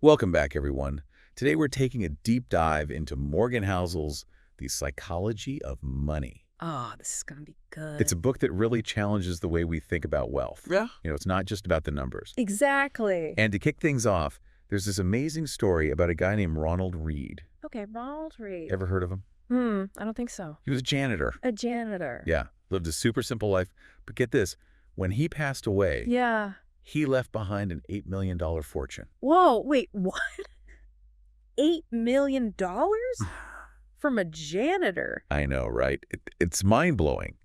Welcome back, everyone. Today we're taking a deep dive into Morgan Housel's The Psychology of Money. Oh, this is going to be It's a good. book that really challenges the way we think about wealth. Yeah. It's not just about the numbers. Exactly. And to kick things off, there's this amazing story about a guy named Ronald Reed. Okay, Ronald Reed. Ever heard of him? I don't think so. He was a janitor. A janitor. Yeah, lived a super simple life. But get this, when he passed away, Yeah. he left behind an $8 million fortune. Whoa, wait, what? $8 million? From a janitor? I know, right? It's mind-blowing.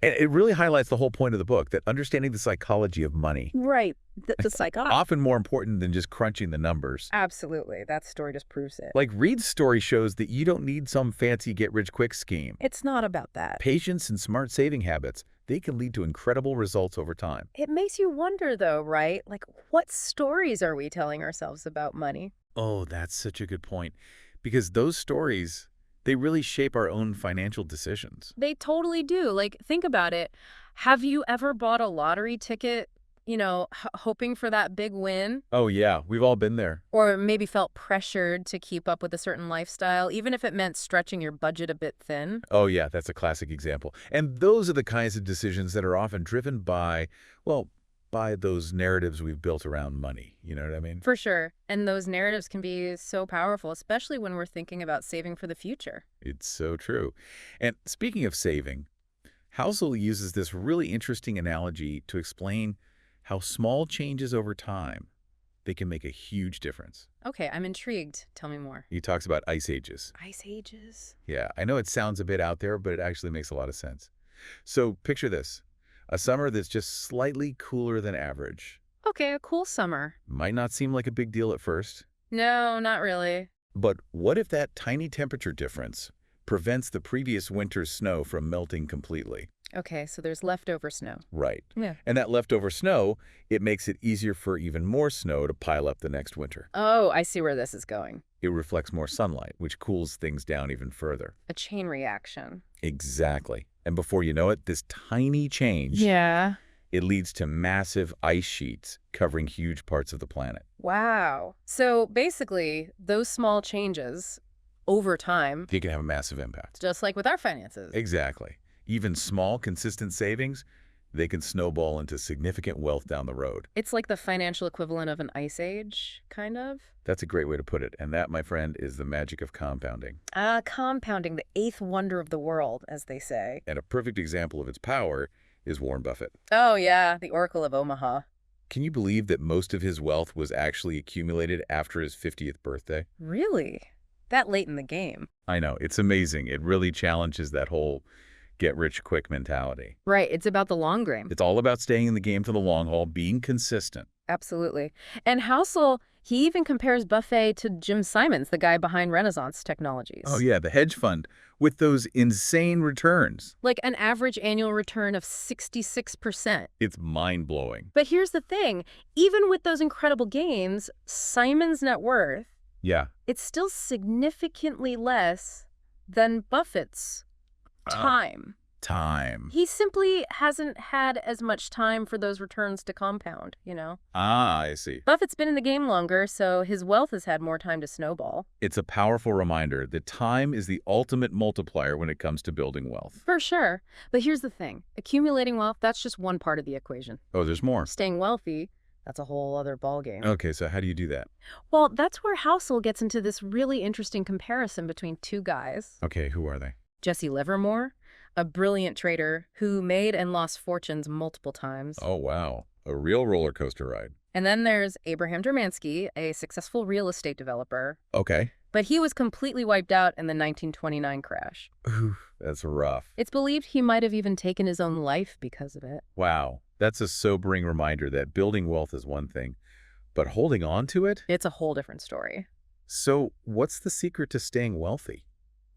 And it really highlights the whole point of the book, that understanding the psychology of money, Right. The psychology. often more important than just crunching the numbers. Absolutely. That story just proves it. Like Reed's story shows that you don't need some fancy get-rich-quick scheme. It's not about that. Patience and smart saving habits, they can lead to incredible results over time. It makes you wonder, though, right? Like, what stories are we telling ourselves about money? Oh, that's such a good point. Because those stories, they really shape our own financial decisions. They totally do. Like, think about it. Have you ever bought a lottery ticket, hoping for that big win? Oh yeah, we've all been there. Or maybe felt pressured to keep up with a certain lifestyle, even if it meant stretching your budget a bit thin? Oh yeah, that's a classic example. And those are the kinds of decisions that are often driven by, well, by those narratives we've built around money. You know what I mean? For sure. And those narratives can be so powerful, especially when we're thinking about saving for the future. It's so true. And speaking of saving, Housel uses this really interesting analogy to explain how small changes over time, they can make a huge difference. Okay, I'm intrigued. Tell me more. He talks about ice ages. Ice ages? Yeah, I know it sounds a bit out there, but it actually makes a lot of sense. So picture this, a summer that's just slightly cooler than average. Okay, a cool summer. Might not seem like a big deal at first, No, not really. but what if that tiny temperature difference prevents the previous winter's snow from melting completely? Okay, so there's leftover snow. Right. Yeah. And that leftover snow, it makes it easier for even more snow to pile up the next winter. Oh, I see where this is going. It reflects more sunlight, which cools things down even further. A chain reaction. Exactly. And before you know it, this tiny change, Yeah. it leads to massive ice sheets covering huge parts of the planet. Wow. So basically, those small changes over time, They can have a massive impact. just like with our finances. Exactly. Even small, consistent savings, they can snowball into significant wealth down the road. It's like the financial equivalent of an ice age, kind of. That's a great way to put it. And that, my friend, is the magic of compounding. Compounding, the eighth wonder of the world, as they say. And a perfect example of its power is Warren Buffett. Oh, yeah, the Oracle of Omaha. Can you believe that most of his wealth was actually accumulated after his 50th birthday? Really? That late in the game. I know, it's amazing. It really challenges that whole get-rich-quick mentality. Right, it's about the long game. It's all about staying in the game for the long haul, being consistent. Absolutely. And Housel, he even compares Buffett to Jim Simons, the guy behind Renaissance Technologies. Oh yeah, the hedge fund with those insane returns. Like an average annual return of 66%. It's mind-blowing. But here's the thing, even with those incredible gains, Simons' net worth, Yeah. it's still significantly less than Buffett's time. Time. He simply hasn't had as much time for those returns to compound, Ah, I see. Buffett's been in the game longer, so his wealth has had more time to snowball. It's a powerful reminder that time is the ultimate multiplier when it comes to building wealth. For sure. But here's the thing. Accumulating wealth, that's just one part of the equation. Oh, there's more. Staying wealthy, that's a whole other ballgame. Okay, so how do you do that? Well, that's where Housel gets into this really interesting comparison between two guys. Okay, who are they? Jesse Livermore, a brilliant trader who made and lost fortunes multiple times. Oh, wow. A real roller coaster ride. And then there's Abraham Dermansky, a successful real estate developer. Okay. But he was completely wiped out in the 1929 crash. Oof, that's rough. It's believed he might have even taken his own life because of it. Wow. That's a sobering reminder that building wealth is one thing, but holding on to it? It's a whole different story. So what's the secret to staying wealthy?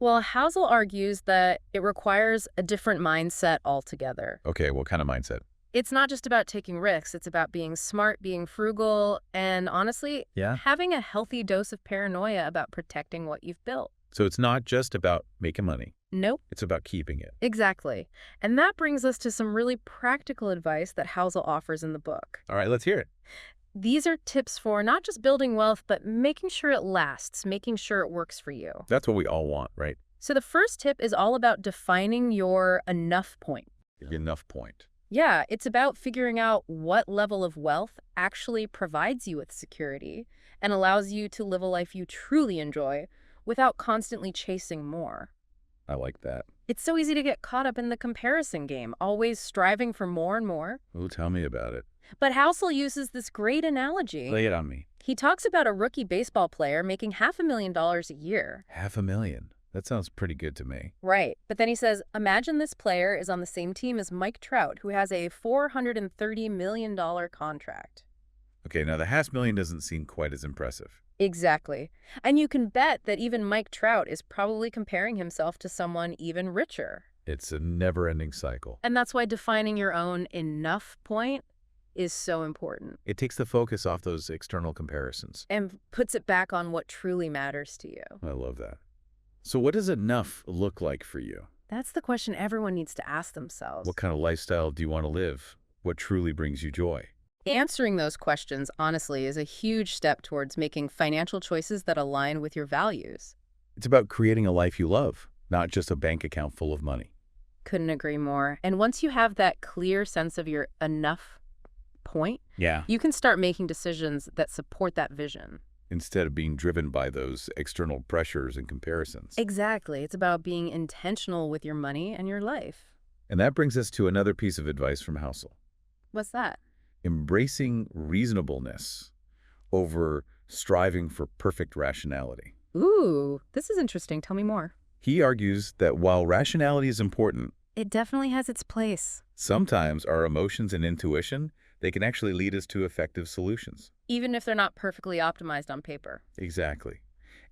Well, Housel argues that it requires a different mindset altogether. Okay, what kind of mindset? It's not just about taking risks. It's about being smart, being frugal, and honestly, Yeah. having a healthy dose of paranoia about protecting what you've built. So it's not just about making money. Nope. It's about keeping it. Exactly. And that brings us to some really practical advice that Housel offers in the book. All right, let's hear it. These are tips for not just building wealth, but making sure it lasts, making sure it works for you. That's what we all want, right? So the first tip is all about defining your enough point. Enough point. Yeah, it's about figuring out what level of wealth actually provides you with security and allows you to live a life you truly enjoy without constantly chasing more. I like that. It's so easy to get caught up in the comparison game, always striving for more and more. Oh, tell me about it. But Housel uses this great analogy. Lay it on me. He talks about a rookie baseball player making $500,000 a year. $500,000. That sounds pretty good to me. Right. But then he says, imagine this player is on the same team as Mike Trout, who has a $430 million contract. Okay, now the $500,000 doesn't seem quite as impressive. Exactly. And you can bet that even Mike Trout is probably comparing himself to someone even richer. It's a never-ending cycle. And that's why defining your own enough point is so important It takes the focus off those external comparisons. and puts it back on what truly matters to you. I love that. So what does enough look like for you? That's the question everyone needs to ask themselves. What kind of lifestyle do you want to live? What truly brings you joy? Answering those questions, honestly, is a huge step towards making financial choices that align with your values. It's about creating a life you love, not just a bank account full of money. Couldn't agree more. And once you have that clear sense of your enough point, Yeah. you can start making decisions that support that vision. Instead of being driven by those external pressures and comparisons. Exactly. It's about being intentional with your money and your life. And that brings us to another piece of advice from Housel. What's that? Embracing reasonableness over striving for perfect rationality. Ooh, this is interesting. Tell me more. He argues that while rationality is important, It definitely has its place. sometimes our emotions and intuition, they can actually lead us to effective solutions. Even if they're not perfectly optimized on paper. Exactly.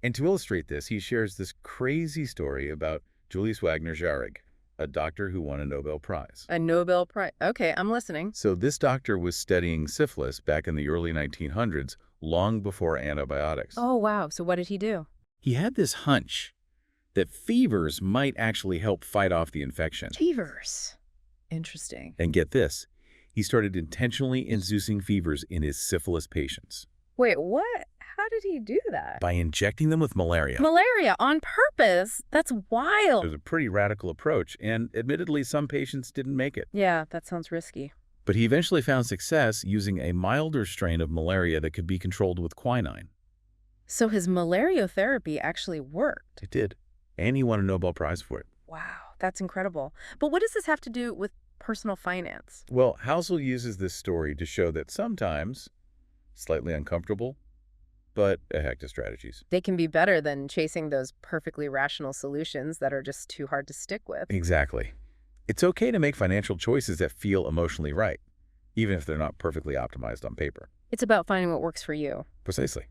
And to illustrate this, he shares this crazy story about Julius Wagner Jauregg, a doctor who won a Nobel Prize. A Nobel Prize. Okay, I'm listening. So this doctor was studying syphilis back in the early 1900s, long before antibiotics. Oh, wow. So what did he do? He had this hunch that fevers might actually help fight off the infection. Fevers. Interesting. And get this, he started intentionally inducing fevers in his syphilis patients Wait, what? How did he do that? by injecting them with malaria. Malaria on purpose? That's It wild. was a pretty radical approach, and admittedly, some patients didn't make it. Yeah, that sounds risky. But he eventually found success using a milder strain of malaria that could be controlled with quinine. So his malariotherapy actually worked. It did. And he won a Nobel Prize for it. Wow, that's incredible. But what does this have to do with personal finance? Well, Housel uses this story to show that sometimes, slightly uncomfortable, but effective strategies. They can be better than chasing those perfectly rational solutions that are just too hard to stick with. Exactly. It's okay to make financial choices that feel emotionally right, even if they're not perfectly optimized on paper. It's about finding what works for you. Precisely.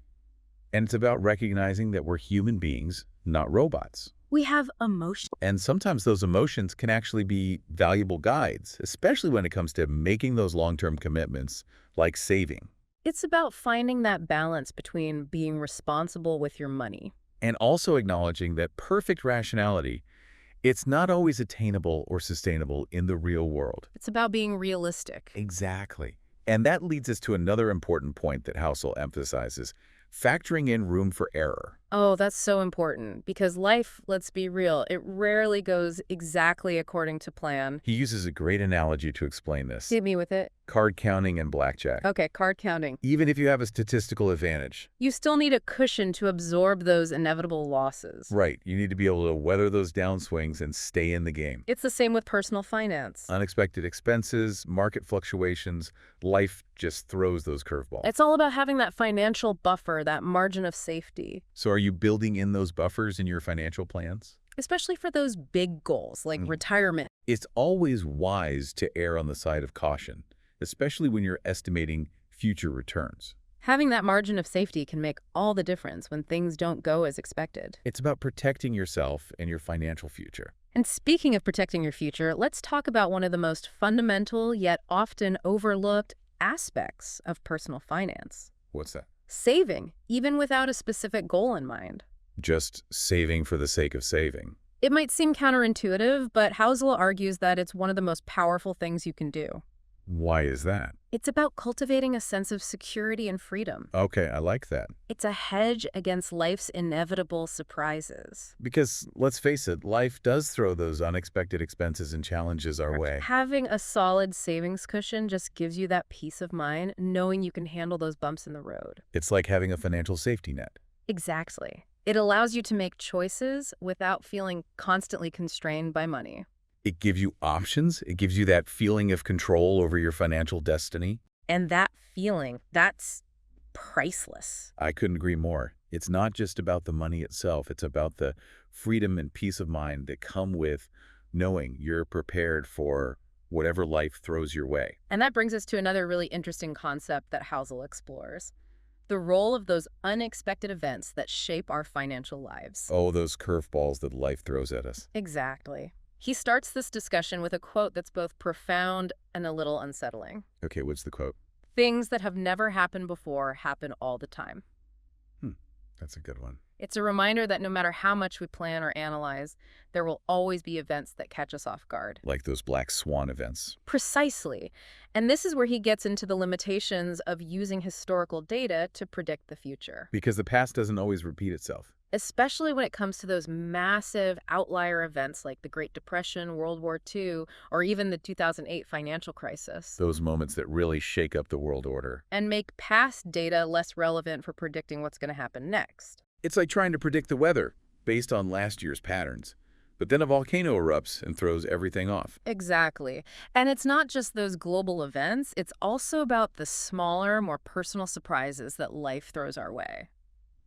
And it's about recognizing that we're human beings, not robots. We have emotion. And sometimes those emotions can actually be valuable guides, especially when it comes to making those long-term commitments, like saving. It's about finding that balance between being responsible with your money. And also acknowledging that perfect rationality, it's not always attainable or sustainable in the real world. It's about being realistic. Exactly. And that leads us to another important point that Housel emphasizes, factoring in room for error. Oh, that's so important because life, let's be real, it rarely goes exactly according to plan. He uses a great analogy to explain this. Hit me with it. Card counting and blackjack. Okay, card counting. Even if you have a statistical advantage. You still need a cushion to absorb those inevitable losses. Right. You need to be able to weather those downswings and stay in the game. It's the same with personal finance. Unexpected expenses, market fluctuations, life just throws those curveballs. It's all about having that financial buffer, that margin of safety. So are you building in those buffers in your financial plans? Especially for those big goals like retirement. It's always wise to err on the side of caution, especially when you're estimating future returns. Having that margin of safety can make all the difference when things don't go as expected. It's about protecting yourself and your financial future. And speaking of protecting your future, let's talk about one of the most fundamental yet often overlooked aspects of personal finance. What's that? Saving, even without a specific goal in mind. Just saving for the sake of saving. It might seem counterintuitive, but Housel argues that it's one of the most powerful things you can do. Why is that? It's about cultivating a sense of security and freedom. Okay, I like that. It's a hedge against life's inevitable surprises. Because, let's face it, life does throw those unexpected expenses and challenges our way. Having a solid savings cushion just gives you that peace of mind, knowing you can handle those bumps in the road. It's like having a financial safety net. Exactly. It allows you to make choices without feeling constantly constrained by money. It gives you options. It gives you that feeling of control over your financial destiny. And that feeling, that's priceless. I couldn't agree more. It's not just about the money itself. It's about the freedom and peace of mind that come with knowing you're prepared for whatever life throws your way. And that brings us to another really interesting concept that Housel explores: the role of those unexpected events that shape our financial lives. Oh, those curveballs that life throws at us. Exactly. He starts this discussion with a quote that's both profound and a little unsettling. Okay, what's the quote? Things that have never happened before happen all the time. That's a good one. It's a reminder that no matter how much we plan or analyze, there will always be events that catch us off guard. Like those black swan events. Precisely. And this is where he gets into the limitations of using historical data to predict the future, Because the past doesn't always repeat itself. especially when it comes to those massive outlier events like the Great Depression, World War II, or even the 2008 financial crisis, Those moments that really shake up the world order. and make past data less relevant for predicting what's going to happen next. It's like trying to predict the weather based on last year's patterns. But then a volcano erupts and throws everything off. Exactly. And it's not just those global events, it's also about the smaller, more personal surprises that life throws our way.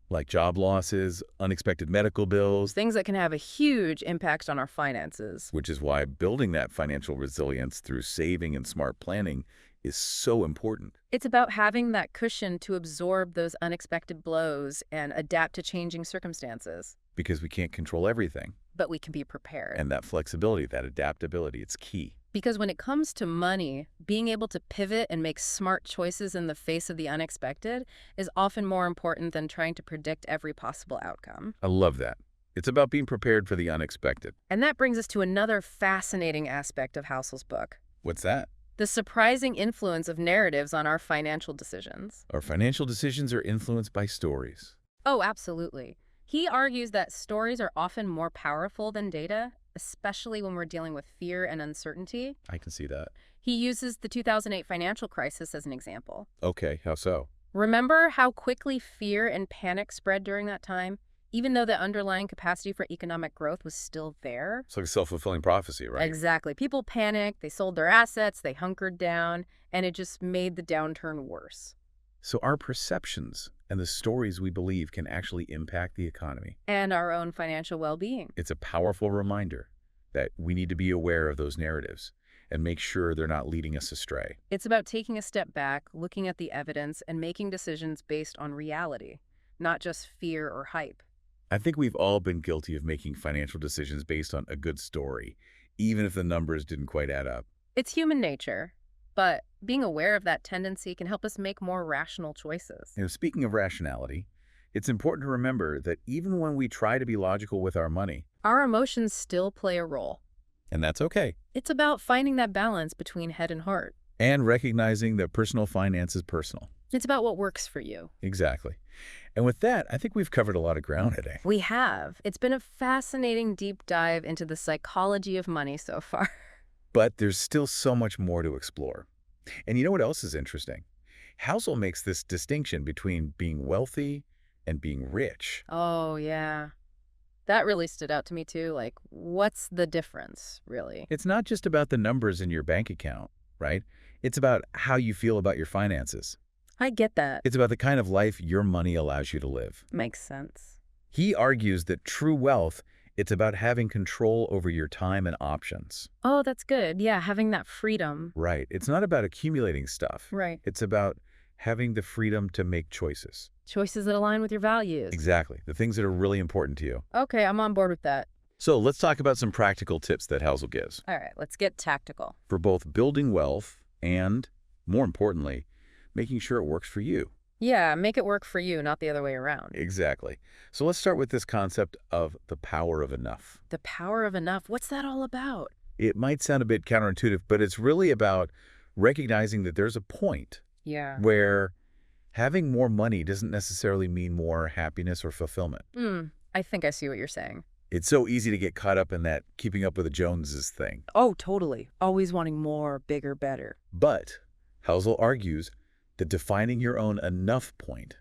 Like job losses, unexpected medical bills, Things that can have a huge impact on our finances. which is why building that financial resilience through saving and smart planning is so important. It's about having that cushion to absorb those unexpected blows and adapt to changing circumstances. Because we can't control everything. But we can be prepared. And that flexibility, that adaptability, it's key. Because when it comes to money, being able to pivot and make smart choices in the face of the unexpected is often more important than trying to predict every possible outcome. I love that. It's about being prepared for the unexpected. And that brings us to another fascinating aspect of Housel's book: What's that? the surprising influence of narratives on our financial decisions. Our financial decisions are influenced by stories. Oh, absolutely. He argues that stories are often more powerful than data, especially when we're dealing with fear and uncertainty. I can see that. He uses the 2008 financial crisis as an example. Okay, how so? Remember how quickly fear and panic spread during that time, even though the underlying capacity for economic growth was still there? It's like a self-fulfilling prophecy, right? Exactly. People panicked, they sold their assets, they hunkered down, and it just made the downturn worse. So our perceptions and the stories we believe can actually impact the economy. And our own financial well-being. It's a powerful reminder that we need to be aware of those narratives and make sure they're not leading us astray. It's about taking a step back, looking at the evidence, and making decisions based on reality, not just fear or hype. I think we've all been guilty of making financial decisions based on a good story, even if the numbers didn't quite add up. It's human nature, but being aware of that tendency can help us make more rational choices. Speaking of rationality, it's important to remember that even when we try to be logical with our money, Our emotions still play a role. and that's okay, It's about finding that balance between head and heart. and recognizing that personal finance is personal. It's about what works for you. Exactly. And with that, I think we've covered a lot of ground today. We have. It's been a fascinating deep dive into the psychology of money so far. But there's still so much more to explore. And you know what else is interesting? Housel makes this distinction between being wealthy and being rich. Oh, yeah. That really stood out to me too. Like, what's the difference, really? It's not just about the numbers in your bank account, right? It's about how you feel about your finances. I get that. It's about the kind of life your money allows you to live. Makes sense. He argues that true wealth, it's about having control over your time and options. Oh, that's good. Yeah, having that freedom. Right. It's not about accumulating stuff. Right. It's about having the freedom to make choices. Choices that align with your values. Exactly. The things that are really important to you. Okay, I'm on board with that. So let's talk about some practical tips that Housel gives All right, let's get tactical. for both building wealth and, more importantly, making sure it works for you. Yeah, make it work for you, not the other way around. Exactly. So let's start with this concept of the power of enough. The power of enough. What's that all about? It might sound a bit counterintuitive, but it's really about recognizing that there's a point Yeah. where having more money doesn't necessarily mean more happiness or fulfillment. I think I see what you're saying. It's so easy to get caught up in that keeping up with the Joneses thing. Oh, totally. Always wanting more, bigger, better. But Housel argues that defining your own enough point,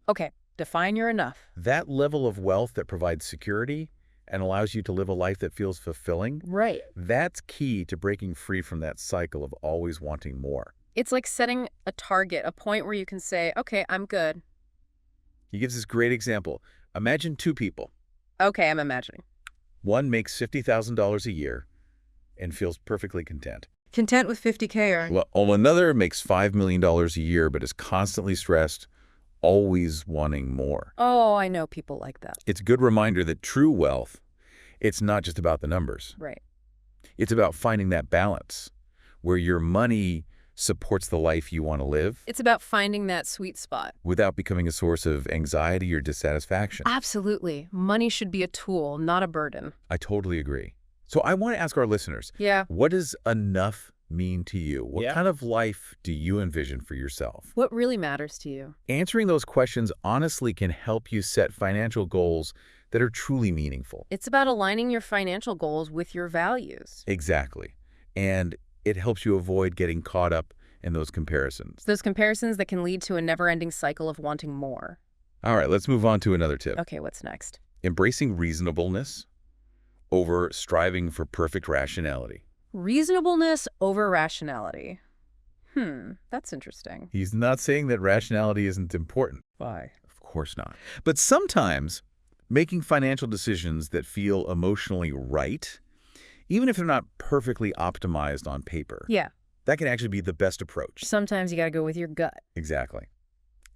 Okay, define your enough. that level of wealth that provides security and allows you to live a life that feels fulfilling, Right. that's key to breaking free from that cycle of always wanting more. It's like setting a target, a point where you can say, okay, I'm good. He gives this great example. Imagine two people. Okay, I'm imagining. One makes $50,000 a year and feels perfectly content. Content with 50K or... Well, another makes $5 million a year but is constantly stressed, always wanting more. Oh, I know people like that. It's a good reminder that true wealth, it's not just about the numbers. Right. It's about finding that balance where your money supports the life you want to live It's about finding that sweet spot. without becoming a source of anxiety or dissatisfaction. Absolutely. Money should be a tool, not a burden. I totally agree. So I want to ask our listeners, Yeah. what does enough mean to you? What Yeah. kind of life do you envision for yourself? What really matters to you? Answering those questions honestly can help you set financial goals that are truly meaningful. It's about aligning your financial goals with your values. Exactly. And it helps you avoid getting caught up in those comparisons. Those comparisons that can lead to a never-ending cycle of wanting more. All right, let's move on to another tip. Okay, what's next? Embracing reasonableness over striving for perfect rationality. Reasonableness over rationality. That's interesting. He's not saying that rationality isn't important. Why? Of course not. But sometimes making financial decisions that feel emotionally right, even if they're not perfectly optimized on paper, Yeah. that can actually be the best approach. Sometimes you gotta go with your gut. Exactly.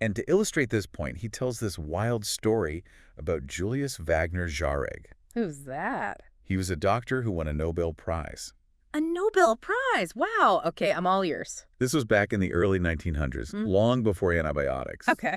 And to illustrate this point, he tells this wild story about Julius Wagner Jauregg. Who's that? He was a doctor who won a Nobel Prize. A Nobel Prize. Wow. Okay, I'm all ears. This was back in the early 1900s, long before antibiotics. Okay.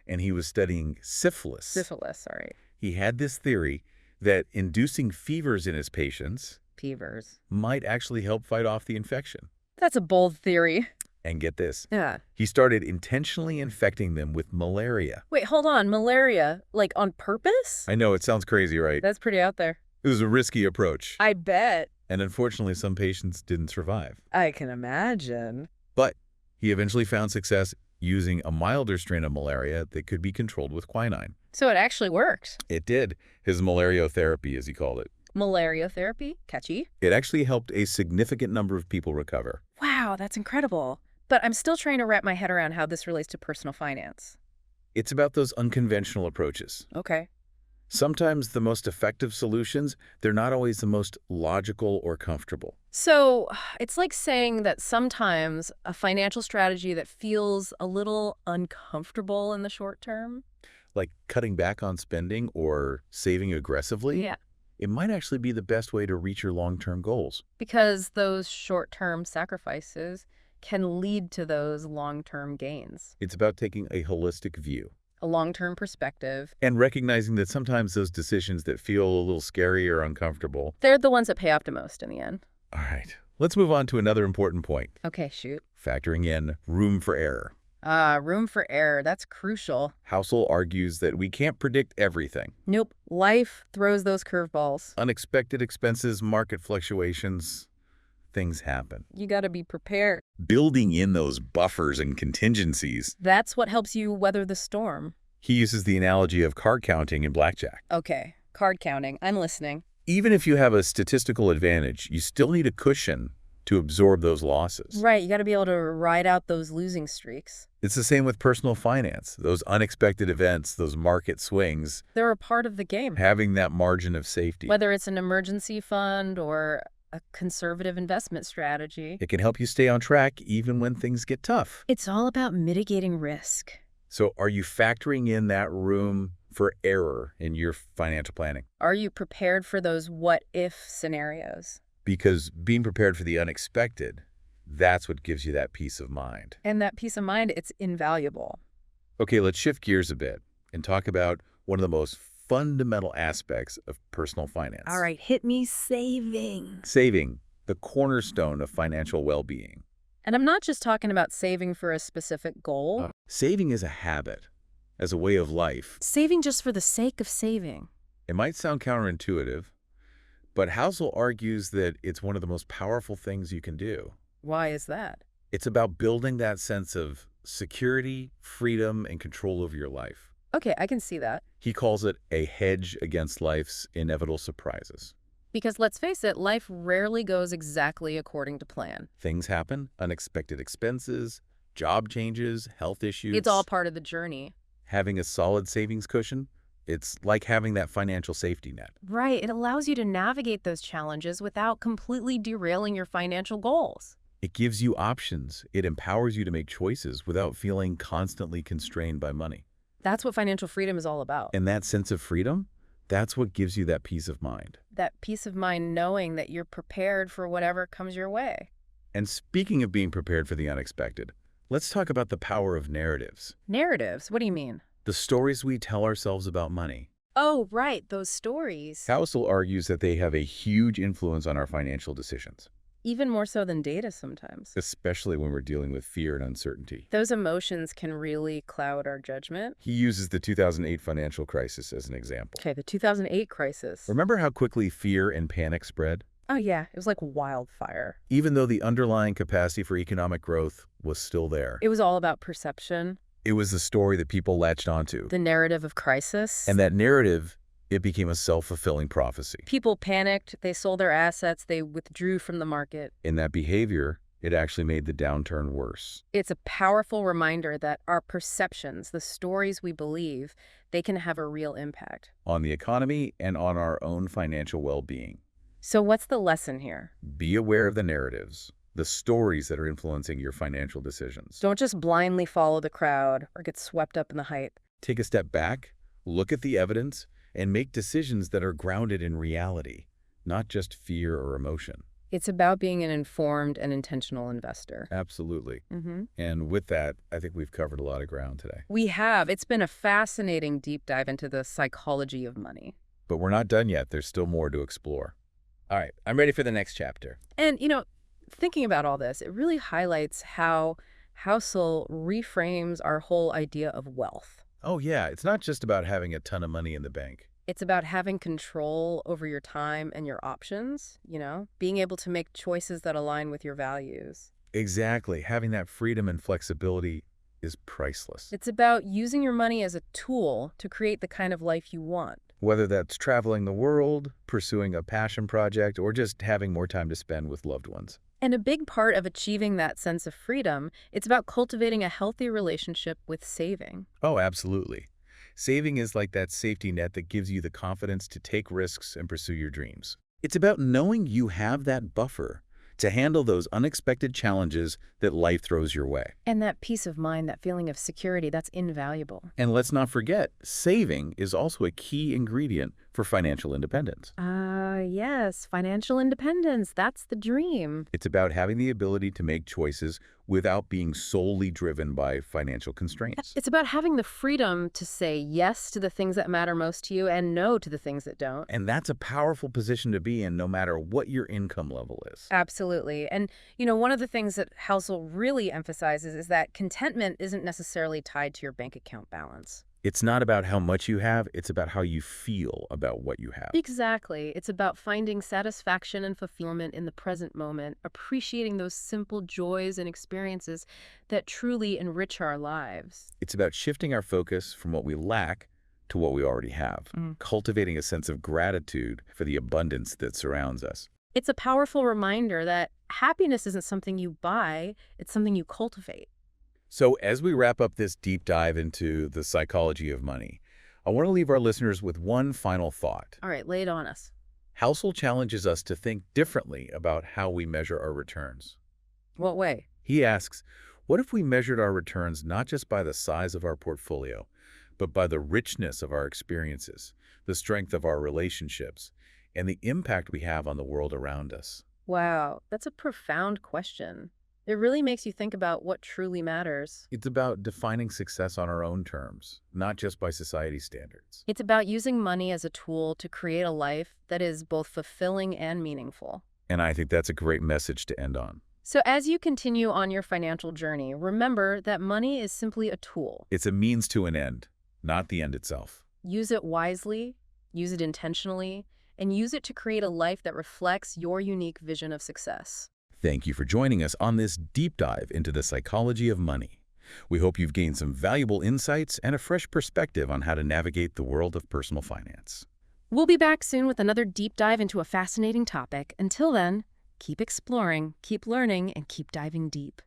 And he was studying syphilis. Syphilis, all right. He had this theory that inducing fevers in his patients Peavers. might actually help fight off the infection. That's a bold theory. And get this, Yeah. he started intentionally infecting them with malaria. Wait, hold on. Malaria? Like on purpose? I know, it sounds crazy, right? That's pretty out there. It was a risky approach. I bet. And unfortunately, some patients didn't survive. I can imagine. But he eventually found success using a milder strain of malaria that could be controlled with quinine. So it actually worked. It did. His malariotherapy, as he called it. Malaria therapy? Catchy. It actually helped a significant number of people recover. Wow, that's incredible. But I'm still trying to wrap my head around how this relates to personal finance. It's about those unconventional approaches. Okay. Sometimes the most effective solutions, they're not always the most logical or comfortable. So it's like saying that sometimes a financial strategy that feels a little uncomfortable in the short term. Like cutting back on spending or saving aggressively, Yeah. it might actually be the best way to reach your long-term goals. Because those short-term sacrifices can lead to those long-term gains. It's about taking a holistic view A long-term perspective. and recognizing that sometimes those decisions that feel a little scary or uncomfortable. They're the ones that pay off the most in the end. All right, let's move on to another important point, Okay, shoot. factoring in room for error. Room for error. That's crucial. Housel argues that we can't predict everything. Nope. Life throws those curveballs. Unexpected expenses, market fluctuations, things happen. You got to be prepared. Building in those buffers and contingencies. That's what helps you weather the storm. He uses the analogy of card counting in blackjack. Okay. Card counting. I'm listening. Even if you have a statistical advantage, you still need a cushion to absorb those losses. Right. You got to be able to ride out those losing streaks. It's the same with personal finance. Those unexpected events, those market swings, They're a part of the game. having that margin of safety. Whether it's an emergency fund or a conservative investment strategy. It can help you stay on track even when things get tough. It's all about mitigating risk. So are you factoring in that room for error in your financial planning? Are you prepared for those what-if scenarios? Because being prepared for the unexpected, that's what gives you that peace of mind. And that peace of mind, it's invaluable. Okay, let's shift gears a bit and talk about one of the most fundamental aspects of personal finance. All right, hit me saving. Saving, the cornerstone of financial well-being. And I'm not just talking about saving for a specific goal. Saving is a habit, as a way of life. Saving just for the sake of saving. It might sound counterintuitive, but Housel argues that it's one of the most powerful things you can do. Why is that? It's about building that sense of security, freedom, and control over your life. Okay, I can see that. He calls it a hedge against life's inevitable surprises. Because let's face it, life rarely goes exactly according to plan. Things happen, unexpected expenses, job changes, health issues. It's all part of the journey. Having a solid savings cushion, it's like having that financial safety net. Right, it allows you to navigate those challenges without completely derailing your financial goals. It gives you options. It empowers you to make choices without feeling constantly constrained by money. That's what financial freedom is all about. And that sense of freedom, that's what gives you that peace of mind. That peace of mind knowing that you're prepared for whatever comes your way. And speaking of being prepared for the unexpected, let's talk about the power of narratives. Narratives? What do you mean? The stories we tell ourselves about money. Oh, right, those stories. Housel argues that they have a huge influence on our financial decisions, Even more so than data sometimes. especially when we're dealing with fear and uncertainty. Those emotions can really cloud our judgment. He uses the 2008 financial crisis as an example. Okay, the 2008 crisis. Remember how quickly fear and panic spread? Oh, yeah, it was like wildfire. Even though the underlying capacity for economic growth was still there. It was all about perception, It was the story that people latched onto. the narrative of crisis. And that narrative, it became a self-fulfilling prophecy. People panicked, they sold their assets, they withdrew from the market. In that behavior, it actually made the downturn worse. It's a powerful reminder that our perceptions, the stories we believe, they can have a real impact. On the economy and on our own financial well-being. So what's the lesson here? Be aware of the narratives, the stories that are influencing your financial decisions. Don't just blindly follow the crowd or get swept up in the hype. Take a step back, look at the evidence, and make decisions that are grounded in reality, not just fear or emotion. It's about being an informed and intentional investor. Absolutely. Mm-hmm. And with that, I think we've covered a lot of ground today. We have. It's been a fascinating deep dive into the psychology of money. But we're not done yet. There's still more to explore. All right, I'm ready for the next chapter. And, thinking about all this, it really highlights how Housel reframes our whole idea of wealth. Oh, yeah, it's not just about having a ton of money in the bank. It's about having control over your time and your options, being able to make choices that align with your values. Exactly. Having that freedom and flexibility is priceless. It's about using your money as a tool to create the kind of life you want. Whether that's traveling the world, pursuing a passion project, or just having more time to spend with loved ones. And a big part of achieving that sense of freedom, it's about cultivating a healthy relationship with saving. Oh, absolutely. Saving is like that safety net that gives you the confidence to take risks and pursue your dreams. It's about knowing you have that buffer to handle those unexpected challenges that life throws your way. And that peace of mind, that feeling of security, that's invaluable. And let's not forget, saving is also a key ingredient for financial independence. Yes, financial independence, that's the dream. It's about having the ability to make choices without being solely driven by financial constraints. It's about having the freedom to say yes to the things that matter most to you and no to the things that don't. And that's a powerful position to be in no matter what your income level is. Absolutely. And, one of the things that Housel really emphasizes is that contentment isn't necessarily tied to your bank account balance. It's not about how much you have, it's about how you feel about what you have. Exactly. It's about finding satisfaction and fulfillment in the present moment, appreciating those simple joys and experiences that truly enrich our lives. It's about shifting our focus from what we lack to what we already have, cultivating a sense of gratitude for the abundance that surrounds us. It's a powerful reminder that happiness isn't something you buy, it's something you cultivate. So as we wrap up this deep dive into the psychology of money, I want to leave our listeners with one final thought. All right, lay it on us. Housel challenges us to think differently about how we measure our returns. What way? He asks, what if we measured our returns not just by the size of our portfolio, but by the richness of our experiences, the strength of our relationships, and the impact we have on the world around us? Wow, that's a profound question. It really makes you think about what truly matters. It's about defining success on our own terms, not just by society standards. It's about using money as a tool to create a life that is both fulfilling and meaningful. And I think that's a great message to end on. So as you continue on your financial journey, remember that money is simply a tool. It's a means to an end, not the end itself. Use it wisely, use it intentionally, and use it to create a life that reflects your unique vision of success. Thank you for joining us on this deep dive into the psychology of money. We hope you've gained some valuable insights and a fresh perspective on how to navigate the world of personal finance. We'll be back soon with another deep dive into a fascinating topic. Until then, keep exploring, keep learning, and keep diving deep.